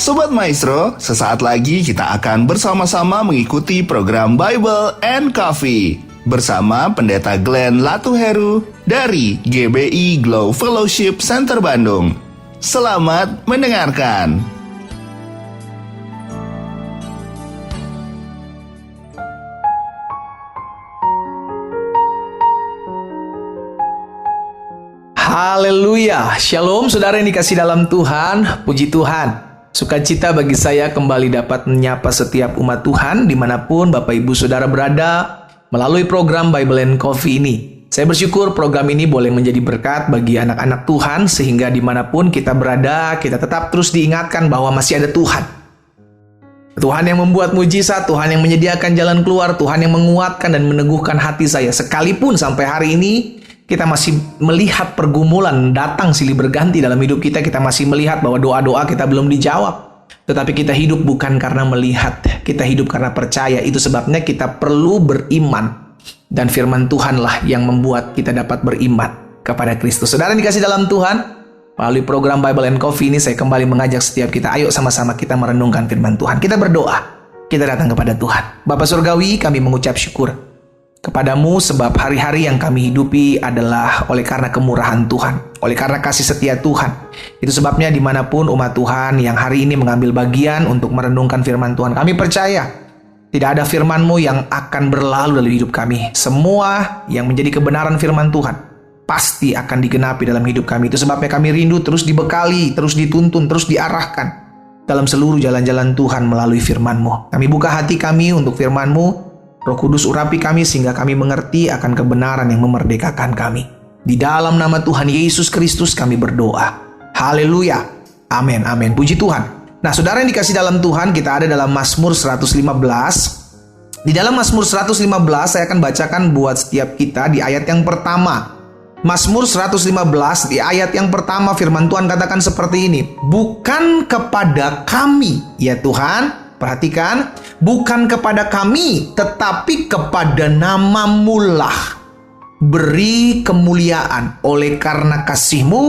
Sobat Maestro, sesaat lagi kita akan bersama-sama mengikuti program Bible and Coffee bersama Pendeta Glenn Latuheru dari GBI Glow Fellowship Center Bandung. Selamat mendengarkan. Haleluya, shalom saudara yang dikasih dalam Tuhan, puji Tuhan. Sukacita bagi saya kembali dapat menyapa setiap umat Tuhan dimanapun Bapak Ibu Saudara berada melalui program Bible and Coffee ini. Saya bersyukur program ini boleh menjadi berkat bagi anak-anak Tuhan sehingga dimanapun kita berada, kita tetap terus diingatkan bahwa masih ada Tuhan. Tuhan yang membuat mujizat, Tuhan yang menyediakan jalan keluar, Tuhan yang menguatkan dan meneguhkan hati saya. Sekalipun sampai hari ini kita masih melihat pergumulan datang silih berganti dalam hidup kita. Kita masih melihat bahwa doa-doa kita belum dijawab. Tetapi kita hidup bukan karena melihat. Kita hidup karena percaya. Itu sebabnya kita perlu beriman. Dan firman Tuhanlah yang membuat kita dapat beriman kepada Kristus. Saudara yang dikasih dalam Tuhan, melalui program Bible and Coffee ini saya kembali mengajak setiap kita. Ayo sama-sama kita merenungkan firman Tuhan. Kita berdoa. Kita datang kepada Tuhan. Bapa Surgawi, kami mengucap syukur kepadamu sebab hari-hari yang kami hidupi adalah oleh karena kemurahan Tuhan, oleh karena kasih setia Tuhan. Itu sebabnya dimanapun umat Tuhan yang hari ini mengambil bagian untuk merenungkan firman Tuhan, kami percaya tidak ada firman-Mu yang akan berlalu dalam hidup kami. Semua yang menjadi kebenaran firman Tuhan pasti akan digenapi dalam hidup kami. Itu sebabnya kami rindu terus dibekali, terus dituntun, terus diarahkan dalam seluruh jalan-jalan Tuhan melalui firman-Mu. Kami buka hati kami untuk firman-Mu. Roh Kudus urapi kami sehingga kami mengerti akan kebenaran yang memerdekakan kami. Di dalam nama Tuhan Yesus Kristus kami berdoa. Haleluya. Amin, amin. Puji Tuhan. Nah, saudara yang dikasih dalam Tuhan, kita ada dalam Mazmur 115. Di dalam Mazmur 115 saya akan bacakan buat setiap kita di ayat yang pertama. Mazmur 115 di ayat yang pertama firman Tuhan katakan seperti ini. Bukan kepada kami, ya Tuhan. Perhatikan, bukan kepada kami, tetapi kepada nama-Mu lah beri kemuliaan oleh karena kasih-Mu,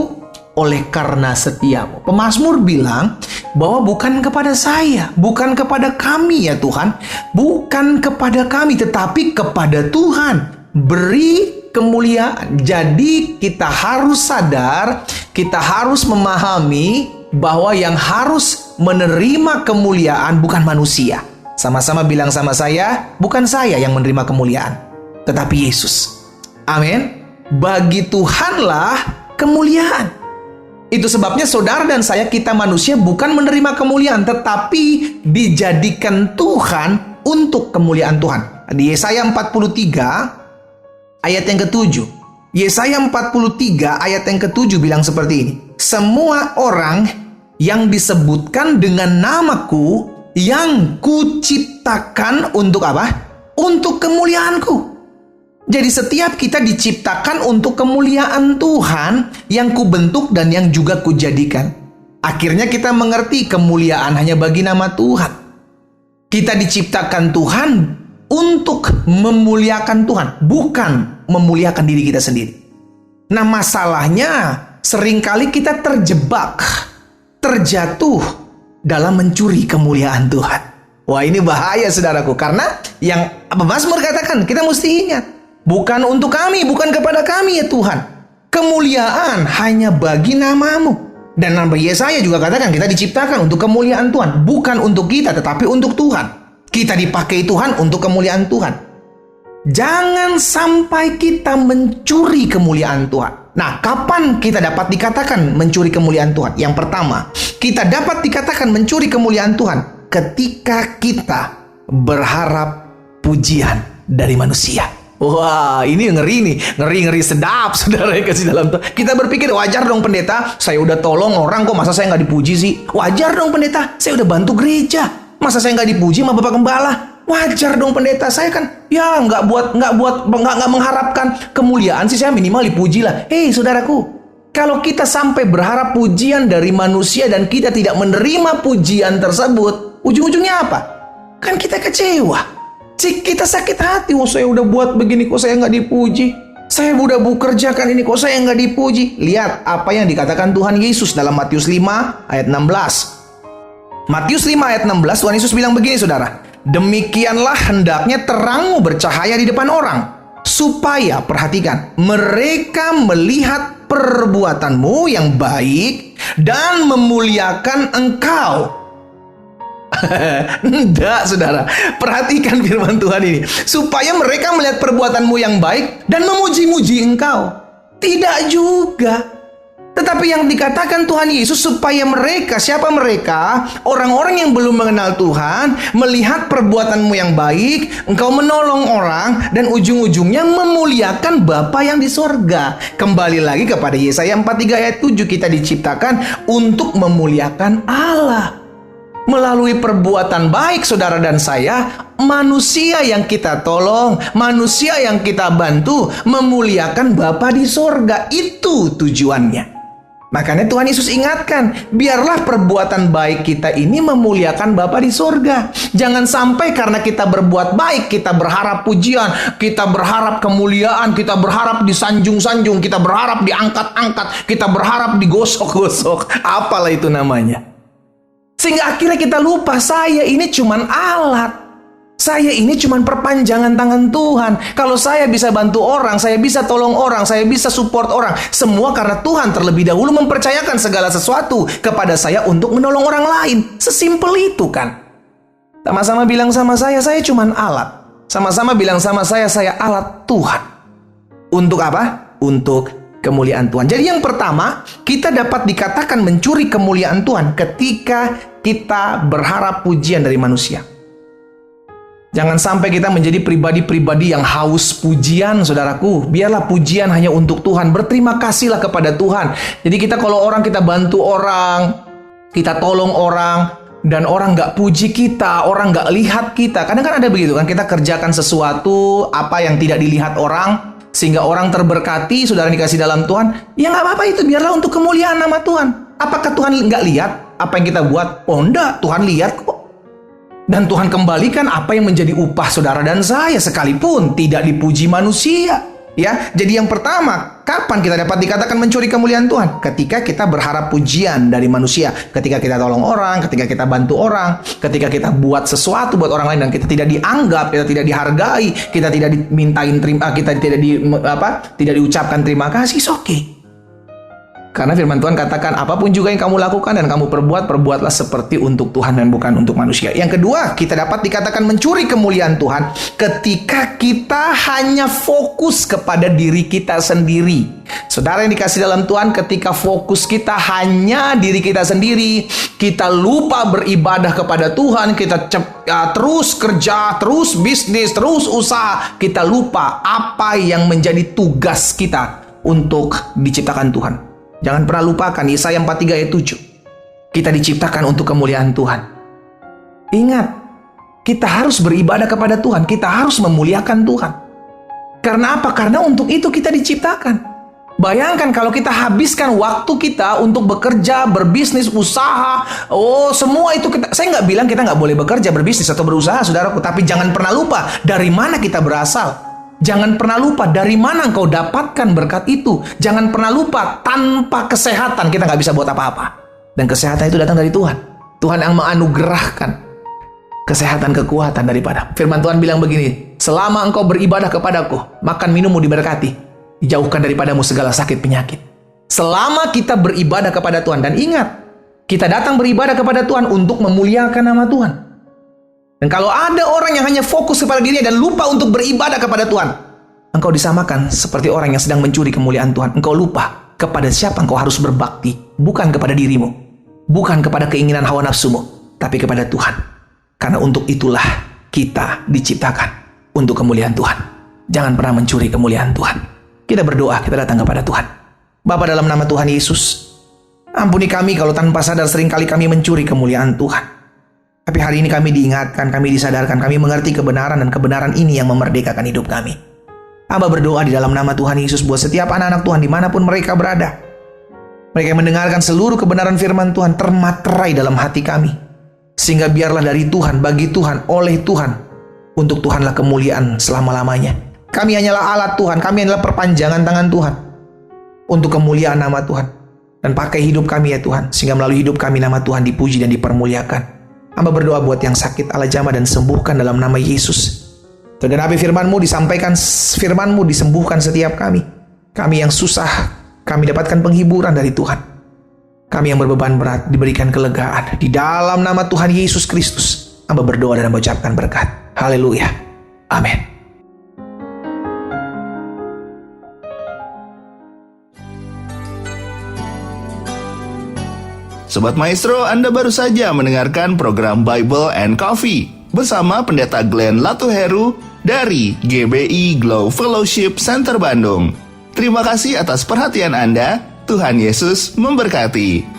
oleh karena setia-Mu. Pemazmur bilang bahwa bukan kepada saya, bukan kepada kami ya Tuhan, bukan kepada kami, tetapi kepada Tuhan beri kemuliaan. Jadi kita harus sadar, kita harus memahami bahwa yang harus menerima kemuliaan bukan manusia. Sama-sama bilang sama saya, bukan saya yang menerima kemuliaan, tetapi Yesus. Amin. Bagi Tuhanlah kemuliaan. Itu sebabnya saudara dan saya, kita manusia bukan menerima kemuliaan, tetapi dijadikan Tuhan untuk kemuliaan Tuhan. Di Yesaya 43 ayat yang ke-7. Yesaya 43 ayat yang ke-7 bilang seperti ini. Semua orang yang disebutkan dengan namaku yang kuciptakan untuk apa? Untuk kemuliaanku. Jadi setiap kita diciptakan untuk kemuliaan Tuhan yang kubentuk dan yang juga kujadikan. Akhirnya kita mengerti kemuliaan hanya bagi nama Tuhan. Kita diciptakan Tuhan untuk memuliakan Tuhan, bukan memuliakan diri kita sendiri. Nah, masalahnya seringkali kita terjebak, terjatuh dalam mencuri kemuliaan Tuhan. Wah, ini bahaya saudaraku, karena yang pemazmur katakan, kita mesti ingat, bukan untuk kami, bukan kepada kami ya Tuhan. Kemuliaan hanya bagi nama-Mu. Dan Nabi Yesaya juga katakan, kita diciptakan untuk kemuliaan Tuhan, bukan untuk kita tetapi untuk Tuhan. Kita dipakai Tuhan untuk kemuliaan Tuhan. Jangan sampai kita mencuri kemuliaan Tuhan. Nah, kapan kita dapat dikatakan mencuri kemuliaan Tuhan? Yang pertama, kita dapat dikatakan mencuri kemuliaan Tuhan ketika kita berharap pujian dari manusia. Wah, ini ngeri nih, ngeri sedap saudara yang kasih dalam Tuhan. Kita berpikir, wajar dong pendeta, saya udah tolong orang kok, masa saya nggak dipuji sih? Wajar dong pendeta, saya udah bantu gereja, masa saya nggak dipuji sama Bapak Gembala? Wajar dong pendeta, saya kan ya nggak mengharapkan kemuliaan sih, saya minimal dipuji lah. Hei saudaraku, kalau kita sampai berharap pujian dari manusia dan kita tidak menerima pujian tersebut, ujung-ujungnya apa? Kan kita kecewa. Kita sakit hati, oh saya udah buat begini kok saya nggak dipuji. Saya udah bekerjakan ini kok saya nggak dipuji. Lihat apa yang dikatakan Tuhan Yesus dalam Matius 5 ayat 16. Matius 5 ayat 16, Tuhan Yesus bilang begini saudara. Demikianlah hendaknya terangmu bercahaya di depan orang, supaya, perhatikan, mereka melihat perbuatanmu yang baik dan memuliakan engkau. Enggak, saudara. Perhatikan firman Tuhan ini. Supaya mereka melihat perbuatanmu yang baik dan memuji-muji engkau. Tidak juga. Tetapi yang dikatakan Tuhan Yesus supaya mereka, siapa mereka? Orang-orang yang belum mengenal Tuhan, melihat perbuatanmu yang baik, engkau menolong orang, dan ujung-ujungnya memuliakan Bapa yang di sorga. Kembali lagi kepada Yesaya 43 ayat 7, kita diciptakan untuk memuliakan Allah. Melalui perbuatan baik saudara dan saya, manusia yang kita tolong, manusia yang kita bantu, memuliakan Bapa di sorga. Itu tujuannya. Makanya Tuhan Yesus ingatkan, biarlah perbuatan baik kita ini memuliakan Bapa di sorga. Jangan sampai karena kita berbuat baik, kita berharap pujian, kita berharap kemuliaan, kita berharap disanjung-sanjung, kita berharap diangkat-angkat, kita berharap digosok-gosok, apalah itu namanya. Sehingga akhirnya kita lupa, saya ini cuman alat. Saya ini cuman perpanjangan tangan Tuhan. Kalau saya bisa bantu orang, saya bisa tolong orang, saya bisa support orang, semua karena Tuhan terlebih dahulu mempercayakan segala sesuatu kepada saya untuk menolong orang lain. Sesimpel itu kan. Sama-sama bilang sama saya cuman alat. Sama-sama bilang sama saya alat Tuhan. Untuk apa? Untuk kemuliaan Tuhan. Jadi yang pertama, kita dapat dikatakan mencuri kemuliaan Tuhan ketika kita berharap pujian dari manusia. Jangan sampai kita menjadi pribadi-pribadi yang haus pujian, saudaraku. Biarlah pujian hanya untuk Tuhan. Berterima kasihlah kepada Tuhan. Jadi kita kalau orang, kita bantu orang, kita tolong orang, dan orang nggak puji kita, orang nggak lihat kita. Kadang kan ada begitu kan, kita kerjakan sesuatu, apa yang tidak dilihat orang, sehingga orang terberkati, saudara dikasih dalam Tuhan. Ya nggak apa-apa itu, biarlah untuk kemuliaan nama Tuhan. Apakah Tuhan nggak lihat apa yang kita buat? Oh enggak, Tuhan lihat kok. Dan Tuhan kembalikan apa yang menjadi upah saudara dan saya, sekalipun tidak dipuji manusia. Ya, jadi yang pertama, kapan kita dapat dikatakan mencuri kemuliaan Tuhan? Ketika kita berharap pujian dari manusia, ketika kita tolong orang, ketika kita bantu orang, ketika kita buat sesuatu buat orang lain dan kita tidak dianggap, kita tidak dihargai, kita tidak dimintain terima, kita tidak diucapkan terima kasih, oke. Karena firman Tuhan katakan, apapun juga yang kamu lakukan dan kamu perbuat, perbuatlah seperti untuk Tuhan dan bukan untuk manusia. Yang kedua, kita dapat dikatakan mencuri kemuliaan Tuhan ketika kita hanya fokus kepada diri kita sendiri. Saudara yang dikasih dalam Tuhan, ketika fokus kita hanya diri kita sendiri, kita lupa beribadah kepada Tuhan, kita terus kerja, terus bisnis, terus usaha, kita lupa apa yang menjadi tugas kita untuk diciptakan Tuhan. Jangan pernah lupakan Yesaya 43 ayat 7. Kita diciptakan untuk kemuliaan Tuhan. Ingat, kita harus beribadah kepada Tuhan. Kita harus memuliakan Tuhan. Karena apa? Karena untuk itu kita diciptakan. Bayangkan kalau kita habiskan waktu kita untuk bekerja, berbisnis, usaha. Oh, semua itu kita. Saya nggak bilang kita nggak boleh bekerja, berbisnis, atau berusaha, saudaraku. Tapi jangan pernah lupa dari mana kita berasal. Jangan pernah lupa dari mana engkau dapatkan berkat itu. Jangan pernah lupa, tanpa kesehatan kita nggak bisa buat apa-apa. Dan kesehatan itu datang dari Tuhan. Tuhan yang menganugerahkan kesehatan, kekuatan daripada. Firman Tuhan bilang begini, selama engkau beribadah kepadaku, makan minummu diberkati, dijauhkan daripadamu segala sakit penyakit. Selama kita beribadah kepada Tuhan. Dan ingat, kita datang beribadah kepada Tuhan untuk memuliakan nama Tuhan. Dan kalau ada orang yang hanya fokus kepada dirinya dan lupa untuk beribadah kepada Tuhan, engkau disamakan seperti orang yang sedang mencuri kemuliaan Tuhan. Engkau lupa kepada siapa engkau harus berbakti. Bukan kepada dirimu, bukan kepada keinginan hawa nafsumu, tapi kepada Tuhan. Karena untuk itulah kita diciptakan, untuk kemuliaan Tuhan. Jangan pernah mencuri kemuliaan Tuhan. Kita berdoa, kita datang kepada Tuhan. Bapa, dalam nama Tuhan Yesus, ampuni kami kalau tanpa sadar seringkali kami mencuri kemuliaan Tuhan. Tapi hari ini kami diingatkan, kami disadarkan, kami mengerti kebenaran, dan kebenaran ini yang memerdekakan hidup kami. Hamba berdoa di dalam nama Tuhan Yesus buat setiap anak-anak Tuhan dimanapun mereka berada. Mereka yang mendengarkan seluruh kebenaran firman Tuhan termaterai dalam hati kami. Sehingga biarlah dari Tuhan, bagi Tuhan, oleh Tuhan, untuk Tuhanlah kemuliaan selama-lamanya. Kami hanyalah alat Tuhan, kami adalah perpanjangan tangan Tuhan untuk kemuliaan nama Tuhan. Dan pakai hidup kami ya Tuhan, sehingga melalui hidup kami nama Tuhan dipuji dan dipermuliakan. Hamba berdoa buat yang sakit, Allah jamah dan sembuhkan dalam nama Yesus. Tergenapi firman-Mu, disampaikan firman-Mu, disembuhkan setiap kami. Kami yang susah, kami dapatkan penghiburan dari Tuhan. Kami yang berbeban berat, diberikan kelegaan. Di dalam nama Tuhan Yesus Kristus, hamba berdoa dan mengucapkan berkat. Haleluya. Amin. Sobat Maestro, Anda baru saja mendengarkan program Bible and Coffee bersama Pendeta Glenn Latuheru dari GBI Glow Fellowship Center Bandung. Terima kasih atas perhatian Anda. Tuhan Yesus memberkati.